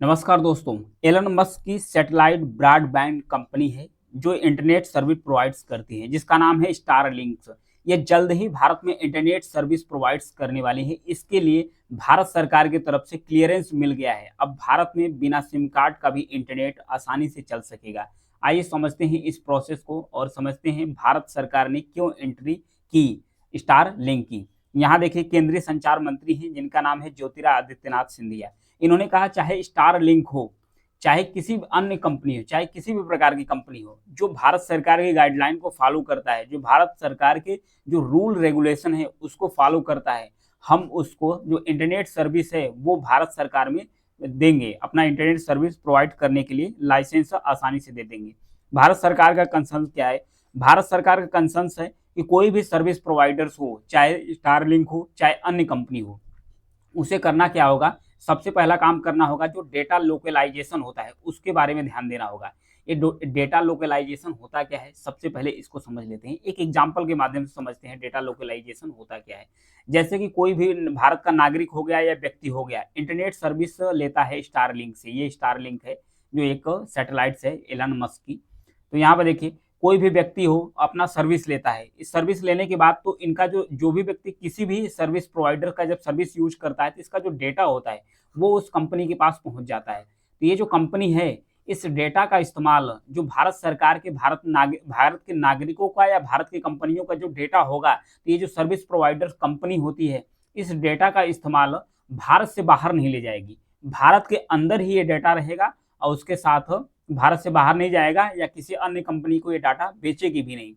नमस्कार दोस्तों। Elon Musk की सैटेलाइट ब्रॉडबैंड कंपनी है जो इंटरनेट सर्विस प्रोवाइड्स करती है, जिसका नाम है स्टारलिंक्स। ये जल्द ही भारत में इंटरनेट सर्विस प्रोवाइड्स करने वाली है। इसके लिए भारत सरकार की तरफ से क्लियरेंस मिल गया है। अब भारत में बिना सिम कार्ड का भी इंटरनेट आसानी से चल सकेगा। आइए समझते हैं इस प्रोसेस को और समझते हैं भारत सरकार ने क्यों एंट्री की स्टार लिंक की। यहाँ देखिए, केंद्रीय संचार मंत्री हैं जिनका नाम है ज्योतिरादित्यनाथ सिंधिया। इन्होंने कहा चाहे स्टार लिंक हो, चाहे किसी भी अन्य कंपनी हो, चाहे किसी भी प्रकार की कंपनी हो, जो भारत सरकार की गाइडलाइन को फॉलो करता है, जो भारत सरकार के जो रूल रेगुलेशन है उसको फॉलो करता है, हम उसको जो इंटरनेट सर्विस है वो भारत सरकार में देंगे। अपना इंटरनेट सर्विस प्रोवाइड करने के लिए लाइसेंस आसानी से दे देंगे। भारत सरकार का कंसर्न क्या है? भारत सरकार का कंसर्न है कि कोई भी सर्विस प्रोवाइडर्स हो, चाहे स्टारलिंक हो, चाहे अन्य कंपनी हो, उसे करना क्या होगा? सबसे पहला काम करना होगा, जो डेटा लोकलाइजेशन होता है उसके बारे में ध्यान देना होगा। ये डेटा लोकलाइजेशन होता क्या है, सबसे पहले इसको समझ लेते हैं। एक एग्जांपल के माध्यम से समझते हैं डेटा लोकलाइजेशन होता क्या है। जैसे कि कोई भी भारत का नागरिक हो गया या व्यक्ति हो गया, इंटरनेट सर्विस लेता है स्टारलिंक से। ये स्टारलिंक है जो एक सैटेलाइट है एलन मस्क की। तो यहाँ पर देखिए, कोई भी व्यक्ति हो अपना सर्विस लेता है। इस सर्विस लेने के बाद तो इनका जो भी व्यक्ति किसी भी सर्विस प्रोवाइडर का जब सर्विस यूज करता है तो इसका जो डेटा होता है वो उस कंपनी के पास पहुंच जाता है। तो ये जो कंपनी है, इस डेटा का इस्तेमाल जो भारत सरकार के भारत के नागरिकों का या भारत की कंपनियों का जो डेटा होगा, तो ये जो सर्विस प्रोवाइडर कंपनी होती है, इस डेटा का इस्तेमाल भारत से बाहर नहीं ले जाएगी। भारत के अंदर ही ये डेटा रहेगा और उसके साथ भारत से बाहर नहीं जाएगा या किसी अन्य कंपनी को ये डाटा बेचेगी भी नहीं।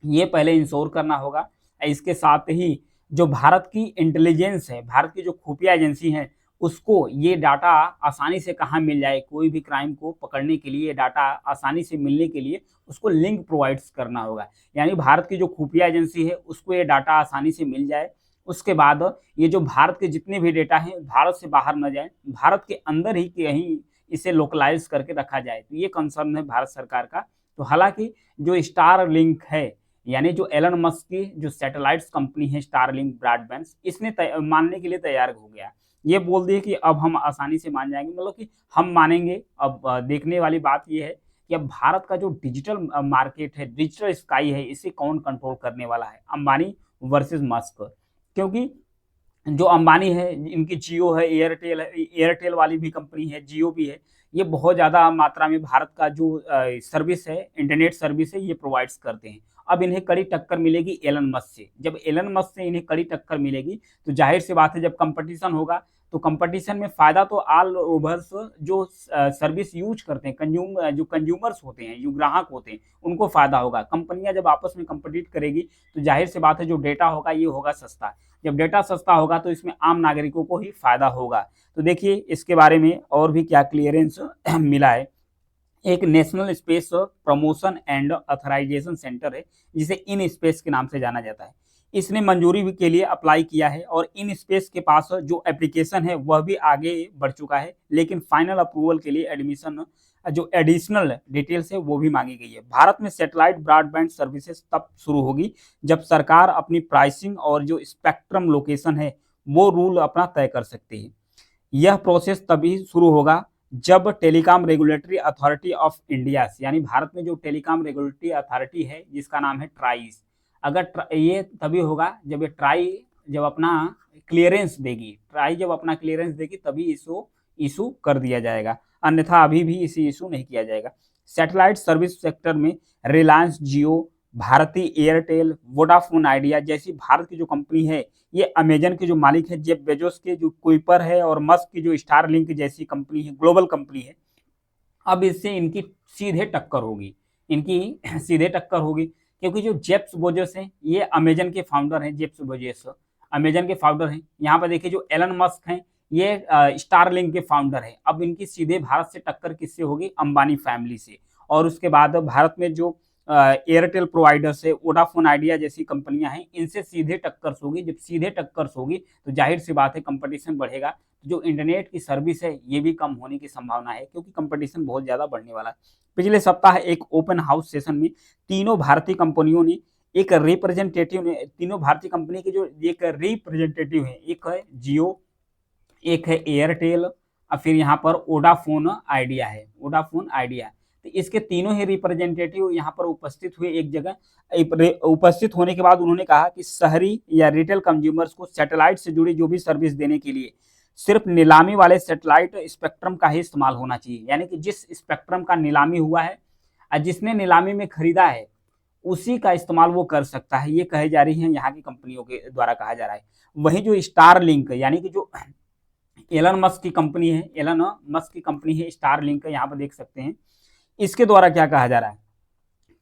ये पहले इंश्योर करना होगा। इसके साथ ही जो भारत की इंटेलिजेंस है, भारत की जो खुफिया एजेंसी है, उसको ये डाटा आसानी से कहाँ मिल जाए, कोई भी क्राइम को पकड़ने के लिए डाटा आसानी से मिलने के लिए उसको लिंक प्रोवाइड्स करना होगा। यानी भारत की जो खुफिया एजेंसी है उसको ये डाटा आसानी से मिल जाए। उसके बाद ये जो भारत के जितने भी डेटा हैं भारत से बाहर न जाए, भारत के अंदर ही कहीं इसे लोकलाइज करके रखा जाए। तो ये कंसर्न है भारत सरकार का। तो हालांकि जो स्टार लिंक है, यानी जो एलन मस्क की जो सैटेलाइट्स कंपनी है स्टारलिंक ब्रॉडबैंड, इसने मानने के लिए तैयार हो गया। ये बोल दिए कि अब हम आसानी से मान जाएंगे, मतलब कि हम मानेंगे। अब देखने वाली बात यह है कि अब भारत का जो डिजिटल मार्केट है, डिजिटल स्काई है, इसे कौन कंट्रोल करने वाला है? Ambani versus Musk. क्योंकि जो अंबानी है, इनकी जियो है, एयरटेल है, एयरटेल वाली भी कंपनी है, जियो भी है। ये बहुत ज़्यादा मात्रा में भारत का जो सर्विस है, इंटरनेट सर्विस है, ये प्रोवाइड्स करते हैं। अब इन्हें कड़ी टक्कर मिलेगी एलन मस्क से। जब एलन मस्क से इन्हें कड़ी टक्कर मिलेगी तो जाहिर सी बात है, जब कंपटीशन होगा तो कंपटीशन में फ़ायदा तो ऑल ओवर्स जो सर्विस यूज करते हैं, जो कंज्यूमर्स होते हैं, जो ग्राहक होते हैं, उनको फ़ायदा होगा। कंपनियां जब आपस में कम्पीट करेगी तो जाहिर सी बात है, जो डेटा होगा ये होगा सस्ता। जब डेटा सस्ता होगा तो इसमें आम नागरिकों को ही फायदा होगा। तो देखिए, इसके बारे में और भी क्या क्लियरेंस मिला है। एक national space promotion and authorization centre है, जिसे इन स्पेस के नाम से जाना जाता है। इसने मंजूरी भी के लिए अप्लाई किया है और इन स्पेस के पास जो एप्लीकेशन है वह भी आगे बढ़ चुका है, लेकिन फाइनल अप्रूवल के लिए एडमिशन जो एडिशनल डिटेल्स है वो भी मांगी गई है। भारत में सैटेलाइट ब्रॉडबैंड सर्विसेज तब शुरू होगी जब सरकार अपनी प्राइसिंग और जो स्पेक्ट्रम लोकेशन है वो रूल अपना तय कर सकती है। यह प्रोसेस तभी शुरू होगा जब telecom regulatory authority of India, यानी भारत में जो टेलीकॉम रेगुलेटरी अथॉरिटी है जिसका नाम है ट्राइस, अगर ये तभी होगा जब ये ट्राई जब अपना क्लियरेंस देगी। ट्राई जब अपना क्लियरेंस देगी तभी इसको इशू कर दिया जाएगा, अन्यथा अभी भी इसे इशू नहीं किया जाएगा। सैटेलाइट सर्विस सेक्टर में रिलायंस जियो, भारती एयरटेल, वोडाफोन आइडिया जैसी भारत की जो कंपनी है, ये अमेजन के जो मालिक है जेफ बेजोस के जो कुइपर है, और मस्क की जो स्टारलिंक जैसी कंपनी है, ग्लोबल कंपनी है, अब इससे इनकी सीधे टक्कर होगी। इनकी सीधे टक्कर होगी क्योंकि जो जेफ बेजोस हैं ये अमेजन के फाउंडर हैं। जेफ बेजोस अमेजन के फाउंडर हैं। यहाँ पर देखिए, जो एलन मस्क हैं ये स्टारलिंक के फाउंडर है। अब इनकी सीधे भारत से टक्कर किससे होगी? अंबानी फैमिली से। और उसके बाद भारत में जो एयरटेल प्रोवाइडर्स है, वोडाफोन आइडिया जैसी कंपनियां हैं, इनसे सीधे टक्कर होगी। जब सीधे टक्कर होगी तो जाहिर सी बात है कंपटीशन बढ़ेगा। जो इंटरनेट की सर्विस है ये भी कम होने की संभावना है, क्योंकि कंपटीशन बहुत ज़्यादा बढ़ने वाला है। पिछले सप्ताह एक ओपन हाउस सेशन में तीनों भारतीय कंपनियों ने एक रिप्रेजेंटेटिव ने तीनों भारतीय कंपनी के जो एक रिप्रेजेंटेटिव है, एक है जियो, एक है एयरटेल और फिर यहाँ पर वोडाफोन आइडिया है, वोडाफोन आइडिया। तो इसके तीनों ही रिप्रेजेंटेटिव यहाँ पर उपस्थित हुए एक जगह। उपस्थित होने के बाद उन्होंने कहा कि शहरी या रिटेल कंज्यूमर्स को सैटेलाइट से जुड़ी जो भी सर्विस देने के लिए सिर्फ नीलामी वाले सैटेलाइट स्पेक्ट्रम का ही इस्तेमाल होना चाहिए, यानी कि जिस स्पेक्ट्रम का नीलामी हुआ है और जिसने नीलामी में खरीदा है उसी का इस्तेमाल वो कर सकता है, ये कही जा रही है यहाँ की कंपनियों के द्वारा कहा जा रहा है। वहीं जो स्टार लिंक यानी कि जो एलन मस्क की कंपनी है, एलन मस्क की कंपनी है स्टार लिंक, यहाँ पर देख सकते हैं इसके द्वारा क्या कहा जा रहा है।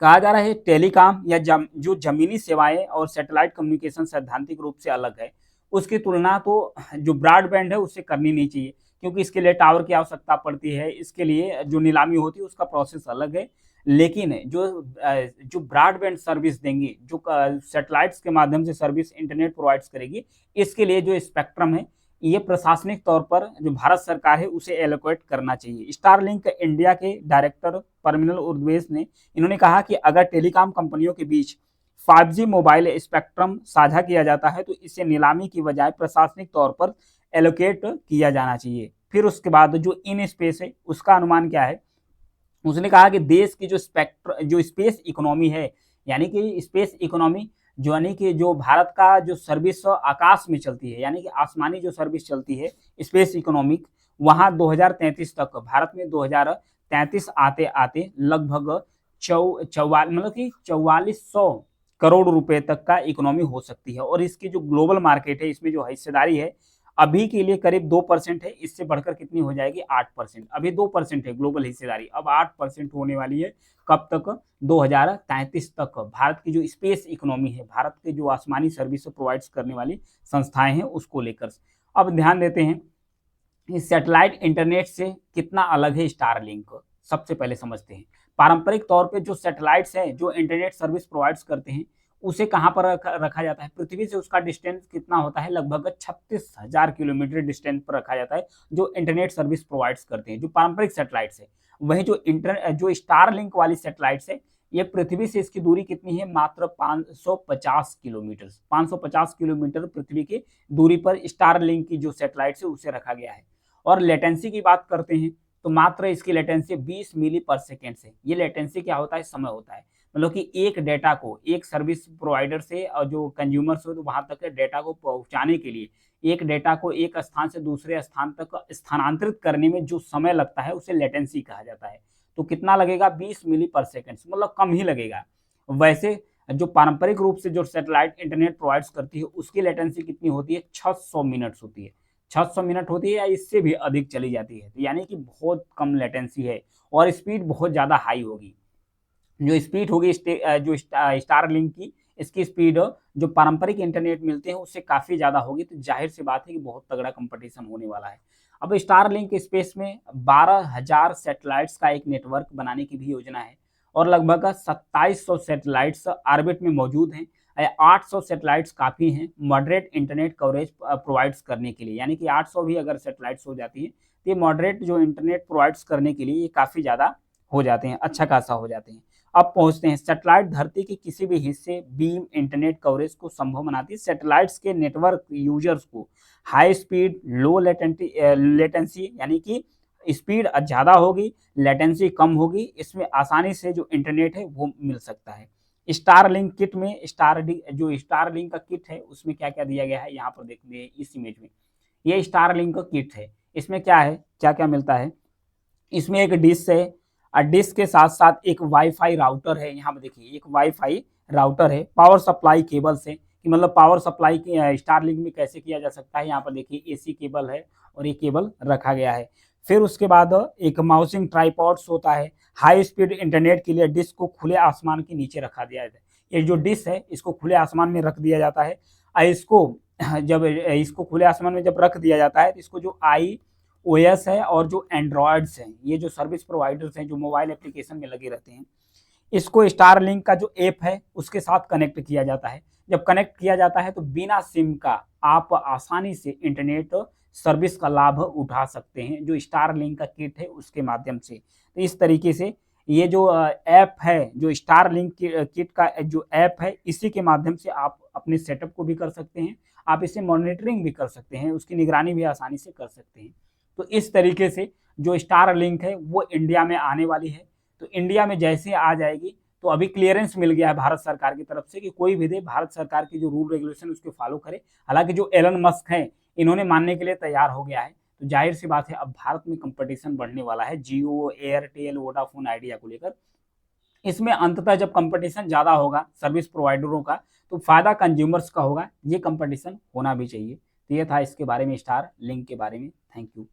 कहा जा रहा है टेलीकॉम या जो जमीनी सेवाएं और सैटेलाइट कम्युनिकेशन सैद्धांतिक रूप से अलग है, उसकी तुलना तो जो ब्रॉडबैंड है उससे करनी नहीं चाहिए, क्योंकि इसके लिए टावर की आवश्यकता पड़ती है, इसके लिए जो नीलामी होती है उसका प्रोसेस अलग है। लेकिन जो ब्रॉडबैंड सर्विस देंगी, जो सैटेलाइट्स के माध्यम से सर्विस इंटरनेट प्रोवाइड्स करेगी, इसके लिए जो स्पेक्ट्रम है ये प्रशासनिक तौर पर जो भारत सरकार है उसे एलोकेट करना चाहिए। स्टारलिंक इंडिया के डायरेक्टर परमिनल उर्दवेस ने इन्होंने कहा कि अगर टेलीकॉम कंपनियों के बीच 5G मोबाइल स्पेक्ट्रम साझा किया जाता है तो इसे नीलामी की बजाय प्रशासनिक तौर पर एलोकेट किया जाना चाहिए। फिर उसके बाद जो इन स्पेस है उसका अनुमान क्या है, उसने कहा कि देश की जो स्पेस इकोनॉमी है, यानी कि स्पेस इकोनॉमी जो यानी कि जो भारत का जो सर्विस आकाश में चलती है, यानी कि आसमानी जो सर्विस चलती है स्पेस इकोनॉमिक, वहाँ 2033 तक भारत में 2033 आते आते लगभग मतलब कि 4400 करोड़ रुपए तक का इकोनॉमी हो सकती है। और इसकी जो ग्लोबल मार्केट है इसमें जो हिस्सेदारी है अभी के लिए करीब 2% है, इससे बढ़कर कितनी हो जाएगी 8%। अभी 2% है ग्लोबल हिस्सेदारी, अब 8% होने वाली है। कब तक? 2033 तक भारत की जो स्पेस इकोनॉमी है, भारत के जो आसमानी सर्विस प्रोवाइड्स करने वाली संस्थाएं हैं उसको लेकर। अब ध्यान देते हैं इस सैटेलाइट इंटरनेट से कितना अलग है स्टारलिंक। सबसे पहले समझते हैं पारंपरिक तौर पे जो सैटेलाइट्स हैं जो इंटरनेट सर्विस प्रोवाइड्स करते हैं उसे कहाँ पर रखा जाता है, पृथ्वी से उसका डिस्टेंस कितना होता है, लगभग 36,000 किलोमीटर डिस्टेंस पर रखा जाता है जो इंटरनेट सर्विस प्रोवाइड्स करते हैं, जो पारंपरिक सैटेलाइट्स है। वहीं जो स्टारलिंक वाली सैटेलाइट्स है ये पृथ्वी से इसकी दूरी कितनी है, मात्र 550 किलोमीटर। 550 किलोमीटर पृथ्वी की दूरी पर स्टारलिंक की जो सैटेलाइट्स है उसे रखा गया है। और लेटेंसी की बात करते हैं तो मात्र इसकी लेटेंसी 20 मिली पर सेकेंड से। ये लेटेंसी क्या होता है, समय होता है, मतलब कि एक डेटा को एक सर्विस प्रोवाइडर से और जो कंज्यूमर्स हो तो वहां तक डेटा को पहुंचाने के लिए, एक डेटा को एक स्थान से दूसरे स्थान तक स्थानांतरित करने में जो समय लगता है उसे लेटेंसी कहा जाता है। तो कितना लगेगा, 20 मिली पर सेकेंड, मतलब कम ही लगेगा। वैसे जो पारंपरिक रूप से जो सैटेलाइट इंटरनेट प्रोवाइड्स करती है उसकी लेटेंसी कितनी होती है, 600 मिनट्स होती है। 600 मिनट होती है या इससे भी अधिक चली जाती है, यानी कि बहुत कम लेटेंसी है और स्पीड बहुत ज़्यादा हाई होगी। जो स्पीड होगी जो स्टारलिंक की, इसकी स्पीड जो पारंपरिक इंटरनेट मिलते हैं उससे काफ़ी ज़्यादा होगी। तो जाहिर सी बात है कि बहुत तगड़ा कंपटीशन होने वाला है। अब स्टारलिंक स्पेस में 12,000 सैटेलाइट्स का एक नेटवर्क बनाने की भी योजना है और लगभग 2700 सैटेलाइट्स ऑर्बिट में मौजूद हैं। 800 सैटेलाइट्स काफ़ी हैं मॉडरेट इंटरनेट कवरेज प्रोवाइड्स करने के लिए, यानी कि 800 भी अगर सैटेलाइट्स हो जाती है तो ये मॉडरेट जो इंटरनेट प्रोवाइड्स करने के लिए ये काफ़ी ज़्यादा हो जाते हैं, अच्छा खासा हो जाते हैं। अब पहुंचते हैं सैटेलाइट धरती के किसी भी हिस्से बीम इंटरनेट कवरेज को संभव बनाती है। सैटेलाइट्स के नेटवर्क यूजर्स को हाई स्पीड लो लेटेंसी यानी कि स्पीड ज़्यादा होगी, लेटेंसी कम होगी, इसमें आसानी से जो इंटरनेट है वो मिल सकता है। स्टारलिंक किट में जो स्टारलिंक का किट है उसमें क्या क्या दिया गया है यहाँ पर देखिए इस इमेज में, ये स्टारलिंक का किट है। इसमें क्या है, क्या क्या मिलता है, इसमें एक डिश है और डिश के साथ साथ एक वाईफाई राउटर है। यहाँ पर देखिए एक वाईफाई राउटर है, पावर सप्लाई केबल से कि मतलब पावर सप्लाई स्टारलिंक में कैसे किया जा सकता है। यहाँ पर देखिए एसी केबल है और ये केबल रखा गया है। फिर उसके बाद एक माउसिंग ट्राइपॉड्स होता है। हाई स्पीड इंटरनेट के लिए डिश को खुले आसमान के नीचे रखा दिया जाता है। ये जो डिश है इसको खुले आसमान में रख दिया जाता है और इसको खुले आसमान में जब रख दिया जाता है तो इसको जो iOS है और जो एंड्रॉयड्स हैं, ये जो सर्विस प्रोवाइडर्स हैं जो मोबाइल एप्लीकेशन में लगे रहते हैं, इसको स्टारलिंक का जो ऐप है उसके साथ कनेक्ट किया जाता है। जब कनेक्ट किया जाता है तो बिना सिम का आप आसानी से इंटरनेट सर्विस का लाभ उठा सकते हैं जो स्टारलिंक का किट है उसके माध्यम से। तो इस तरीके से ये जो ऐप है, जो स्टारलिंक किट का जो ऐप है, इसी के माध्यम से आप अपने सेटअप को भी कर सकते हैं, आप इसे मॉनिटरिंग भी कर सकते हैं, उसकी निगरानी भी आसानी से कर सकते हैं। तो इस तरीके से जो स्टार लिंक है वो इंडिया में आने वाली है। तो इंडिया में जैसे आ जाएगी तो अभी क्लियरेंस मिल गया है भारत सरकार की तरफ से कि कोई भी दे, भारत सरकार की जो रूल रेगुलेशन उसको फॉलो करे। हालांकि जो एलन मस्क हैं इन्होंने मानने के लिए तैयार हो गया है। तो जाहिर सी बात है अब भारत में कंपटीशन बढ़ने वाला है जियो, एयरटेल, वोडाफोन आइडिया को लेकर। इसमें अंततः जब कंपटीशन ज्यादा होगा सर्विस प्रोवाइडरों का तो फायदा कंज्यूमर्स का होगा। ये कंपटीशन होना भी चाहिए। तो ये था इसके बारे में, स्टार लिंक के बारे में। Thank you.